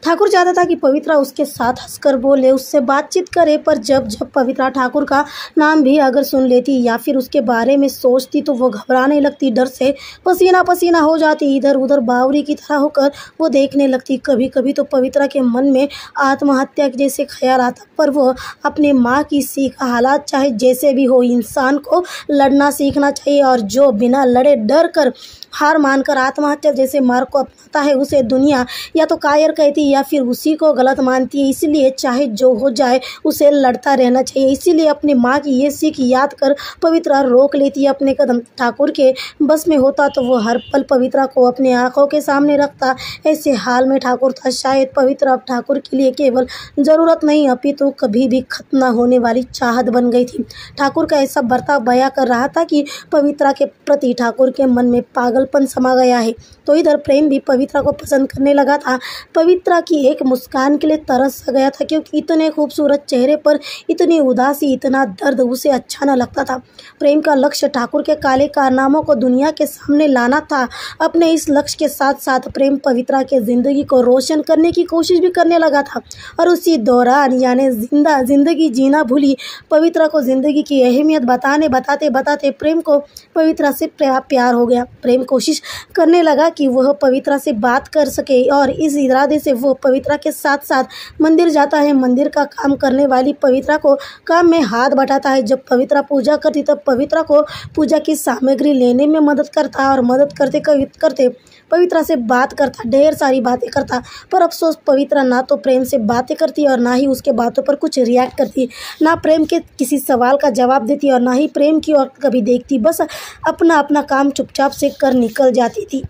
ठाकुर चाहता था कि पवित्रा उसके साथ हंसकर बोले, उससे बातचीत करे, पर जब जब पवित्रा ठाकुर का नाम भी अगर सुन लेती या फिर उसके बारे में सोचती तो वो घबराने लगती, डर से पसीना पसीना हो जाती, इधर उधर बावरी की तरह होकर वो देखने लगती। कभी कभी तो पवित्रा के मन में आत्महत्या के जैसे ख्याल आता, पर वो अपने माँ की सीख, हालात चाहे जैसे भी हो इंसान को लड़ना सीखना चाहिए, और जो बिना लड़े डर कर हार मानकर आत्महत्या जैसे मार्ग को अपनाता है उसे दुनिया या तो कायर कहती या फिर उसी को गलत मानती है। इसलिए चाहे जो हो जाए उसे लड़ता रहना चाहिए। इसीलिए अपनी माँ की ये सीख याद कर पवित्रा रोक लेती है अपने कदम। ठाकुर के बस में होता तो वो हर पल पवित्रा को अपने आंखों के सामने रखता। ऐसे हाल में ठाकुर था। शायद पवित्रा अब ठाकुर के लिए केवल ज़रूरत नहीं अपितु कभी भी खत्म न होने वाली चाहत बन गई थी। ठाकुर का ऐसा बर्ताव बयां कर रहा था कि पवित्रा के प्रति ठाकुर के मन में पागलपन समा गया है। तो इधर प्रेम भी पवित्रा को पसंद करने लगा था। पवित्रा की एक मुस्कान के लिए तरस गया था, क्योंकि इतने खूबसूरत चेहरे पर इतनी उदासी, इतना दर्द उसे अच्छा न लगता था। प्रेम का लक्ष्य ठाकुर के काले कारनामों को दुनिया के सामने लाना था। अपने इस लक्ष्य के साथ साथ प्रेम पवित्रा के जिंदगी को रोशन करने की कोशिश भी करने लगा था, और उसी दौरान यानी जिंदगी जीना भूली पवित्रा को जिंदगी की अहमियत बताते बताते प्रेम को पवित्रा से प्यार हो गया। प्रेम कोशिश करने लगा कि वह पवित्रा से बात कर सके, और इस इरादे से वो पवित्रा के साथ साथ मंदिर जाता है। मंदिर का काम करने वाली पवित्रा को काम में हाथ बटाता है। जब पवित्रा पूजा करती तब पवित्रा को पूजा की सामग्री लेने में मदद करता, और मदद करते करते पवित्रा से बात करता, ढेर सारी बातें करता। पर अफसोस पवित्रा ना तो प्रेम से बातें करती और ना ही उसके बातों पर कुछ रिएक्ट करती, ना प्रेम के किसी सवाल का जवाब देती और ना ही प्रेम की ओर कभी देखती। बस अपना अपना काम चुपचाप से कर निकल जाती थी।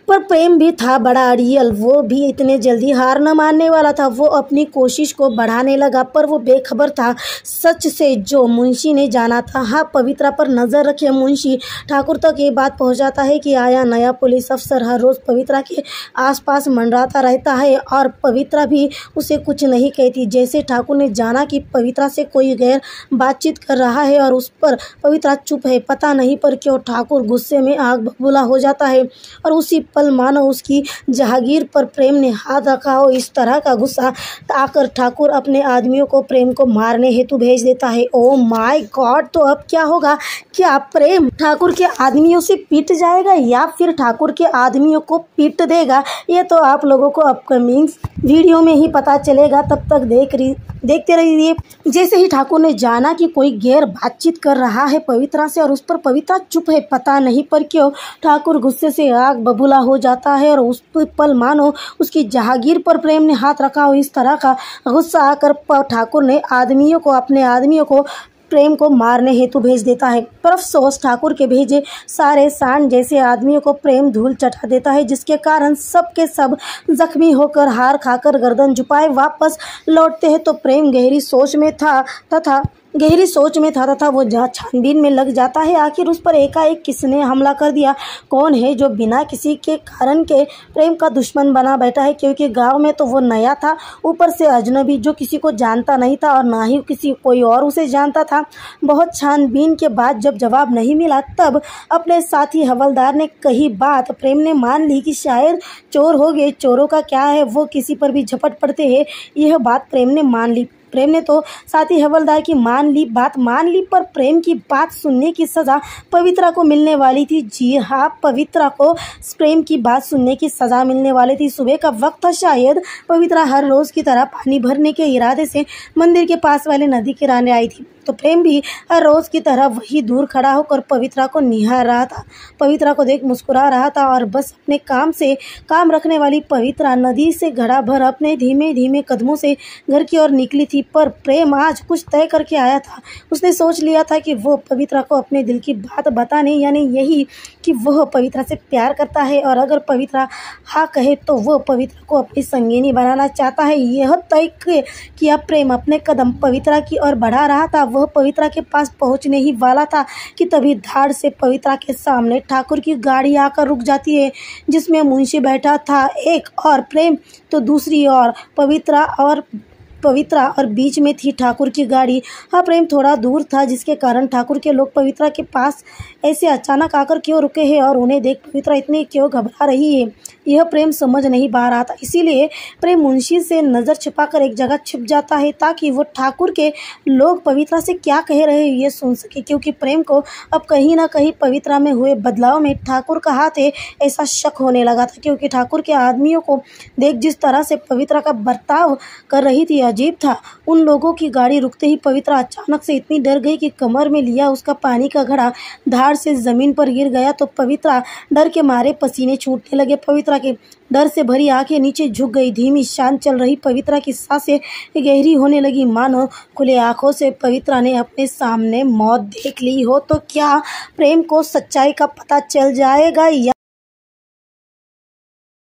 पर प्रेम भी था बड़ा अड़ियल, वो भी इतने जल्दी हार न मानने वाला था। वो अपनी कोशिश को बढ़ाने लगा, पर वो बेखबर था सच से जो मुंशी ने जाना था। हाँ, पवित्रा पर नज़र रखे मुंशी ठाकुर तक ये बात पहुंचाता है कि आया नया पुलिस अफसर हर रोज़ पवित्रा के आसपास मंडराता रहता है, और पवित्रा भी उसे कुछ नहीं कहती। जैसे ठाकुर ने जाना कि पवित्रा से कोई गैर बातचीत कर रहा है और उस पर पवित्रा चुप है। पता नहीं पर क्यों ठाकुर गुस्से में आग बबूला हो जाता है, और उसी पल मानो उसकी जहागीर पर प्रेम ने हाथ रखा हो। इस तरह का गुस्सा आकर ठाकुर अपने आदमियों को प्रेम को मारने हेतु भेज देता है। ओ माय गॉड, तो अब क्या होगा? क्या प्रेम ठाकुर के आदमियों से पीट जाएगा या फिर ठाकुर के आदमियों को पीट देगा? ये तो आप लोगों को अपकमिंग वीडियो में ही पता चलेगा। तब तक देखते रहिए। जैसे ही ठाकुर ने जाना कि कोई गैर बातचीत कर रहा है पवित्रा से और उस पर पवित्रा चुप है, पता नहीं पर क्यों ठाकुर गुस्से से आग बबूला हो जाता है, और उस पल मानो उसकी जहागीर पर प्रेम ने हाथ रखा हो। इस तरह का गुस्सा आकर ठाकुर ने अपने आदमियों को प्रेम को मारने हेतु भेज देता है। पर अफसोस ठाकुर के भेजे सारे सांड जैसे आदमियों को प्रेम धूल चटा देता है, जिसके कारण सब के सब जख्मी होकर हार खाकर गर्दन झुकाए वापस लौटते हैं। तो प्रेम गहरी सोच में था तथा वो छानबीन में लग जाता है। आखिर उस पर एकाएक किसने हमला कर दिया? कौन है जो बिना किसी के कारण के प्रेम का दुश्मन बना बैठा है? क्योंकि गांव में तो वो नया था, ऊपर से अजनबी जो किसी को जानता नहीं था और ना ही कोई और उसे जानता था। बहुत छानबीन के बाद जब जवाब नहीं मिला तब अपने साथी हवलदार ने कही बात प्रेम ने मान ली कि शायद चोर हो गए। चोरों का क्या है, वो किसी पर भी झपट पड़ते हैं। यह बात प्रेम ने मान ली। प्रेम ने तो साथी हवलदार की बात मान ली, पर प्रेम की बात सुनने की सज़ा पवित्रा को मिलने वाली थी। जी हाँ, पवित्रा को प्रेम की बात सुनने की सज़ा मिलने वाली थी। सुबह का वक्त था। शायद पवित्रा हर रोज़ की तरह पानी भरने के इरादे से मंदिर के पास वाले नदी किनारे आई थी, तो प्रेम भी हर रोज़ की तरह वही दूर खड़ा होकर पवित्रा को निहार रहा था। पवित्रा को देख मुस्कुरा रहा था, और बस अपने काम से काम रखने वाली पवित्रा नदी से घड़ा भर अपने धीमे धीमे कदमों से घर की ओर निकली थी। पर प्रेम आज कुछ तय करके आया था। उसने सोच लिया था कि वो पवित्रा को अपने दिल की बात बताने, यानी यही कि वह पवित्रा से प्यार करता है, और अगर पवित्रा हाँ कहे तो वह पवित्रा को अपनी संगिनी बनाना चाहता है। यह तय किया प्रेम अपने कदम पवित्रा की ओर बढ़ा रहा था। वह पवित्रा के पास पहुंचने ही वाला था कि तभी धाड़ से पवित्रा के सामने ठाकुर की गाड़ी आकर रुक जाती है, जिसमें मुंशी बैठा था एक और प्रेम तो दूसरी ओर। पवित्रा और पवित्रा और बीच में थी ठाकुर की गाड़ी। हाँ, प्रेम थोड़ा दूर था, जिसके कारण ठाकुर के लोग पवित्रा के पास ऐसे अचानक आकर क्यों रुके हैं और उन्हें देख पवित्रा इतनी क्यों घबरा रही है, यह प्रेम समझ नहीं पा रहा था। इसीलिए प्रेम मुंशी से नज़र छिपाकर एक जगह छिप जाता है ताकि वो ठाकुर के लोग पवित्रा से क्या कह रहे हैं ये सुन सके, क्योंकि प्रेम को अब कहीं ना कहीं पवित्रा में हुए बदलाव में ठाकुर का हाथ है ऐसा शक होने लगा था। क्योंकि ठाकुर के आदमियों को देख जिस तरह से पवित्रा का बर्ताव कर रही थी अजीब था। उन लोगों की गाड़ी रुकते ही पवित्रा अचानक से इतनी डर गई कि कमर में लिया उसका पानी का घड़ा धार से जमीन पर गिर गया तो पवित्रा डर के मारे पसीने छूटने लगे। पवित्रा के डर से भरी आंखें नीचे झुक गई। धीमी शांत चल रही पवित्रा की सांसें गहरी होने लगी, मानो खुले आंखों से पवित्रा ने अपने सामने मौत देख ली हो। तो क्या प्रेम को सच्चाई का पता चल जाएगा या